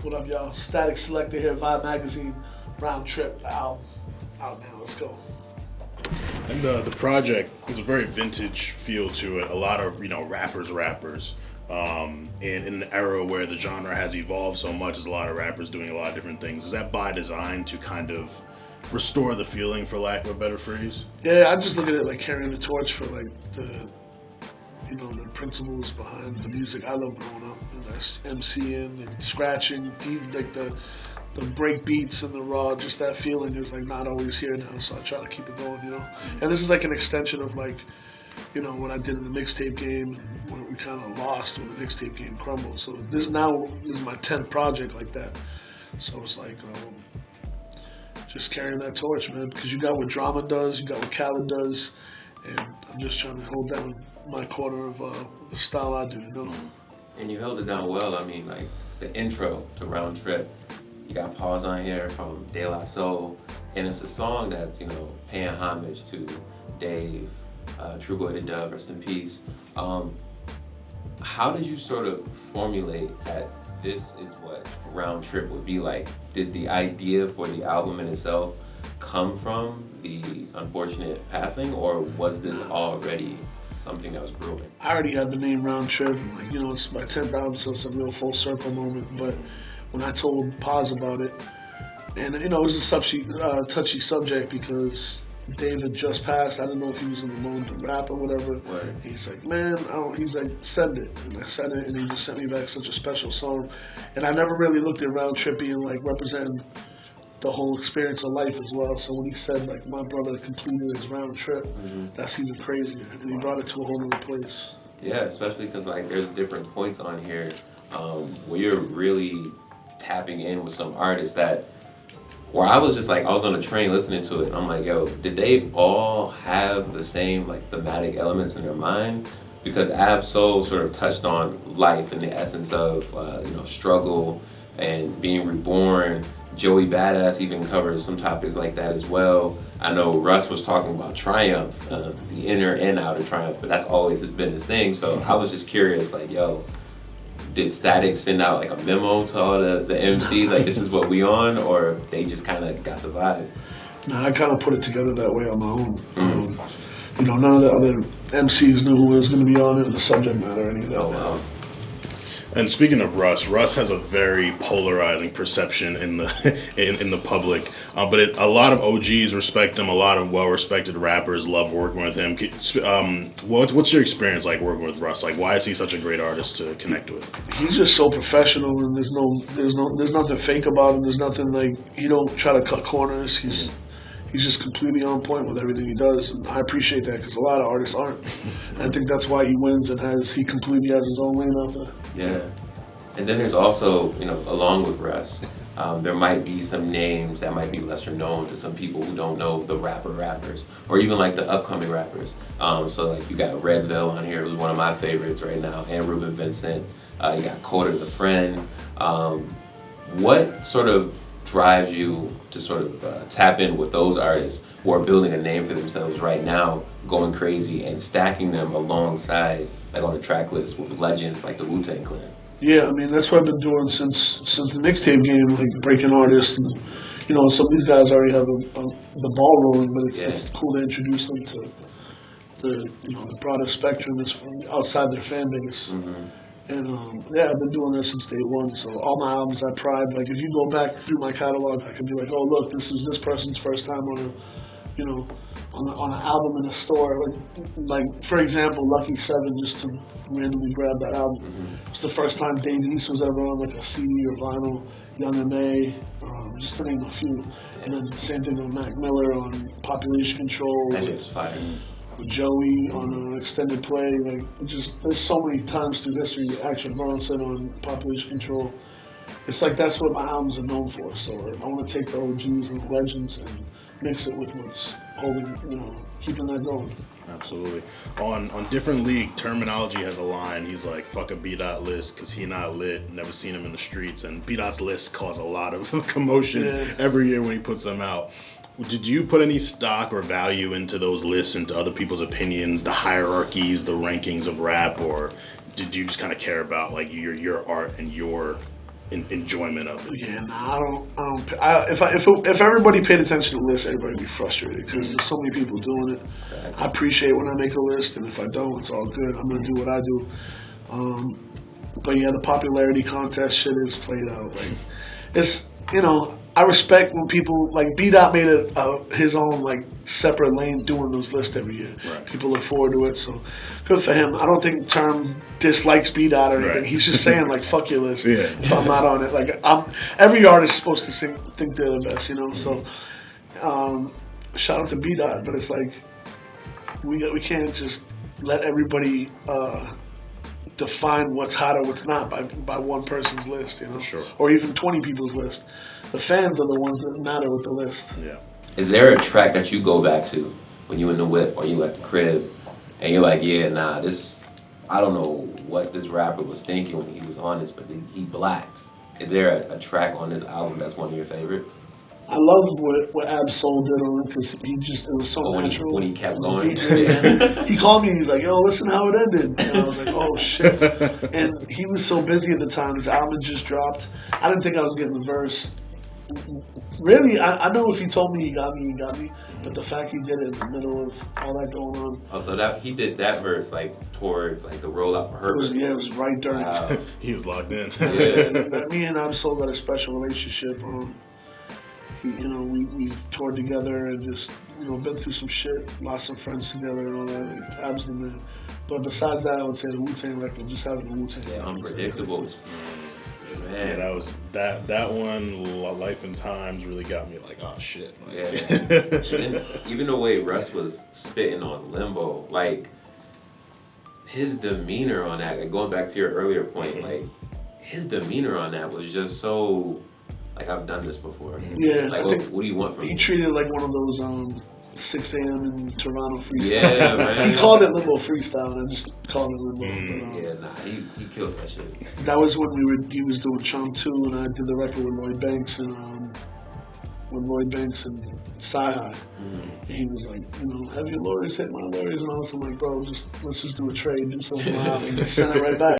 What up, y'all? Statik Selektah here, Vibe Magazine, Round Trip, the album. Out now, let's go. And the project is a very vintage feel to it. A lot of rappers. In an era where the genre has evolved so much, there's a lot of rappers doing a lot of different things. Is that by design to kind of restore the feeling, for lack of a better phrase? Yeah, I just look at it like carrying the torch for like the principles behind the music I love growing up. And that's MCing and scratching, like the break beats and the raw, just that feeling is like not always here now, so I try to keep it going. And this is like an extension of like, what I did in the mixtape game, when we kind of lost when the mixtape game crumbled. So this is my 10th project like that. So it's like just carrying that torch, man, because you got what Drama does, you got what Khaled does, and I'm just trying to hold down my quarter of the style I do. And you held it down well. I mean, like the intro to Round Trip, you got Pause on here from De La Soul, and it's a song that's paying homage to Dave, True Boy to Dub, rest in peace. How did you sort of formulate that this is what Round Trip would be like? Did the idea for the album in itself come from the unfortunate passing, or was this already something that was brewing? I already had the name Round Trip. Like, it's my 10th album, so it's a real full circle moment. But when I told Paz about it, and it was a touchy subject because Dave had just passed. I didn't know if he was in the mood to rap or whatever. Right. He's like, man, he's like, send it. And I sent it, and he just sent me back such a special song. And I never really looked at Round Trip being like representing the whole experience of life as well. So when he said like my brother completed his round trip, that's even crazier. And he brought it to a whole other place. Yeah, especially because like there's different points on here where you're really tapping in with some artists that where I was just like, I was on a train listening to it, and I'm like, yo, did they all have the same like thematic elements in their mind? Because Ab Soul sort of touched on life and the essence of struggle and being reborn. Joey Badass even covers some topics like that as well. I know Russ was talking about triumph, the inner and outer triumph, but that's always been his thing. So I was just curious, like, yo, did Statik send out like a memo to all the MCs, like this is what we on, or they just kind of got the vibe? Nah, I kind of put it together that way on my own. None of the other MCs knew who was going to be on it, or the subject matter, or any of that. Oh, wow. And speaking of Russ has a very polarizing perception in the in the public. But a lot of OGs respect him. A lot of well-respected rappers love working with him. What's your experience like working with Russ? Like, why is he such a great artist to connect with? He's just so professional, and there's nothing fake about him. There's nothing like, he don't try to cut corners. He's just completely on point with everything he does, and I appreciate that because a lot of artists aren't. And I think that's why he wins and he completely has his own lane out there. Yeah, and then there's also, along with Russ, there might be some names that might be lesser known to some people who don't know the rappers, or even like the upcoming rappers. So like you got Redville on here, who's one of my favorites right now, and Ruben Vincent. You got Coda the Friend. What sort of drives you to sort of tap in with those artists who are building a name for themselves right now, going crazy, and stacking them alongside, like on the track list, with legends like the Wu-Tang Clan? Yeah, I mean, that's what I've been doing since the mixtape game, like breaking artists. And, some of these guys already have the ball rolling, but it's cool to introduce them to the broader spectrum that's from outside their fan base. And I've been doing this since day one. So all my albums I pride. Like if you go back through my catalog, I can be like, oh look, this is this person's first time on on an album in a store. Like for example, Lucky 7, just to randomly grab that album. It's the first time Dave East was ever on like a CD or vinyl. Young M.A., just to name a few. And then same thing with Mac Miller on Population Control. That is fire. With Joey on an extended play, there's so many times through history. Action Bronson on Population Control. It's like that's what my albums are known for. So I want to take the OGs and the legends and mix it with what's holding, keeping that going. Absolutely. On Different League, Terminology has a line. He's like, fuck a B-Dot list because he not lit. Never seen him in the streets. And B-Dot's list cause a lot of commotion every year when he puts them out. Did you put any stock or value into those lists, into other people's opinions, the hierarchies, the rankings of rap, or did you just kind of care about like your art and your enjoyment of it. Yeah, nah, if everybody paid attention to lists, everybody would be frustrated because there's so many people doing it. I appreciate when I make a list, and if I don't, it's all good. I'm gonna do what I do. But yeah, the popularity contest shit is played out. Like, it's, you know, I respect when people like B-Dot made his own like separate lane doing those lists every year. Right. People look forward to it, so good for him. I don't think Term dislikes B-Dot or anything. Right. He's just saying like fuck your list Yeah. if I'm not on it. Like every artist is supposed to think they're the best, you know. So shout out to B-Dot, but it's like we can't just let everybody define what's hot or what's not by one person's list, you know, Sure. or even 20 people's list. The fans are the ones that matter with the list. Yeah. Is there a track that you go back to when you in the whip or you at the crib and you're like, yeah, nah, this, I don't know what this rapper was thinking when he was on this, but he blacked. Is there a track on this album that's one of your favorites? I loved what Ab-Soul did on it because it was so natural. When he kept going. He called me, he's like, yo, listen how it ended. And I was like, oh shit. And he was so busy at the time, his album had just dropped. I didn't think I was getting the verse. Really, I know if he told me he got me. But the fact he did it in the middle of all that going on. Oh, so that he did that verse like towards like the rollout for her. It was right during. Wow. He was locked in. Yeah, me and Ab-Soul got a special relationship. We toured together and just, been through some shit, lost some friends together and all that. Ab's the man. But besides that, I would say the Wu-Tang record, just having the Wu-Tang. Yeah, Unpredictable. Man, that one, Life and Times, really got me like, oh shit. Like, Yeah. And even the way Russ was spitting on Limbo, like his demeanor on that, like going back to your earlier point, like his demeanor on that was just so, like, I've done this before. Yeah. Like, what do you want from me? He treated it like one of those 6 a.m. in Toronto freestyle. Yeah, man. He called it Limbo Freestyle, and I just called it Limbo. Yeah, nah, he killed that shit. That was when he was doing Chum 2, and I did the record with Lloyd Banks and Sci-Hi. And he was like, have your lawyers hit my lawyers, and all this. I'm like, bro, let's just do a trade, do something wild, and send it right back.